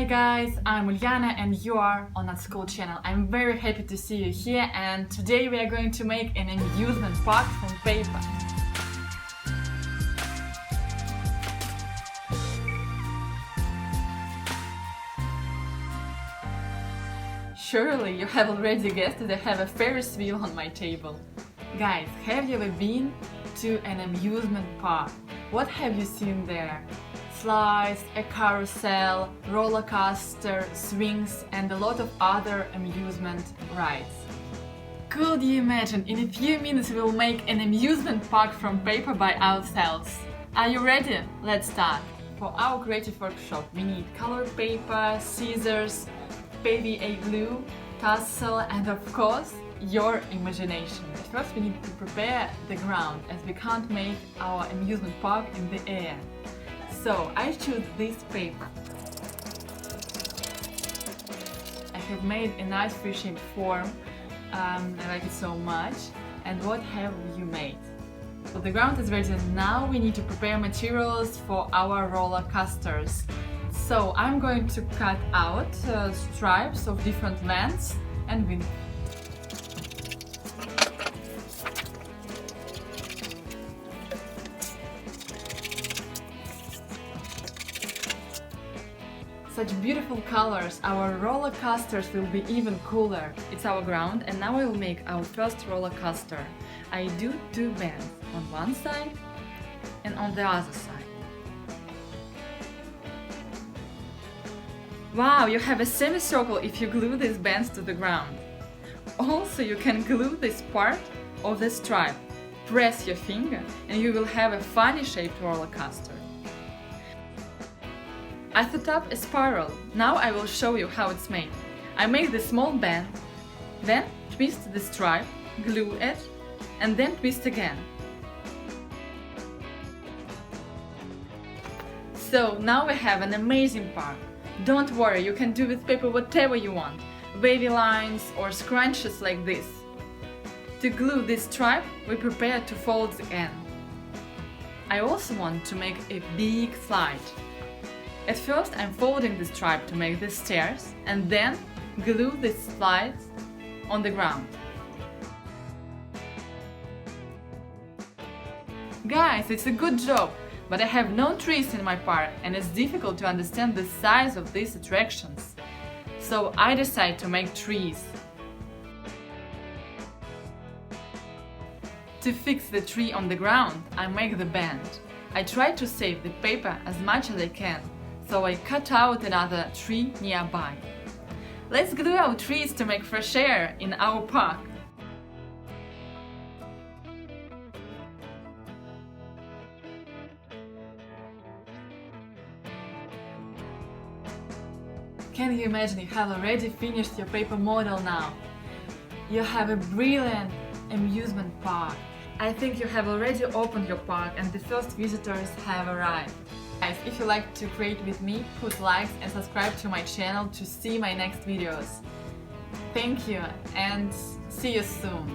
Hi guys, I'm Uliana and you are on that school channel. I'm very happy to see you here, and today we are going to make an amusement park from paper. Surely you have already guessed that I have a Ferris wheel on my table. Guys, have you ever been to an amusement park? What have you seen there? Slides, a carousel, roller coaster, swings and a lot of other amusement rides. Could you imagine, in a few minutes we will make an amusement park from paper by ourselves? Are you ready? Let's start! For our creative workshop we need color paper, scissors, PVA glue, tassel and of course your imagination. First we need to prepare the ground, as we can't make our amusement park in the air. So I choose this paper. I have made a nice fish-shaped form. I like it so much. And what have you made? So the ground is ready. Now we need to prepare materials for our roller coasters. So I'm going to cut out stripes of different lengths and width. Such beautiful colors, our roller coasters will be even cooler. It's our ground and now I will make our first roller coaster. I do two bands on one side and on the other side. Wow, you have a semicircle if you glue these bands to the ground. Also, you can glue this part of the stripe. Press your finger and you will have a funny shaped roller coaster. I thought up a spiral. Now I will show you how it's made. I make the small band, then twist the stripe, glue it, and then twist again. So now we have an amazing park. Don't worry, you can do with paper whatever you want. Wavy lines or scrunches like this. To glue this stripe, we prepare to fold the end. I also want to make a big slide. At first I'm folding the stripe to make the stairs and then glue the slides on the ground. Guys, it's a good job, but I have no trees in my park and it's difficult to understand the size of these attractions. So I decide to make trees. To fix the tree on the ground, I make the band. I try to save the paper as much as I can. So I cut out another tree nearby. Let's glue our trees to make fresh air in our park. Can you imagine you have already finished your paper model now? You have a brilliant amusement park. I think you have already opened your park and the first visitors have arrived. Guys, if you like to create with me, put likes and subscribe to my channel to see my next videos. Thank you and see you soon!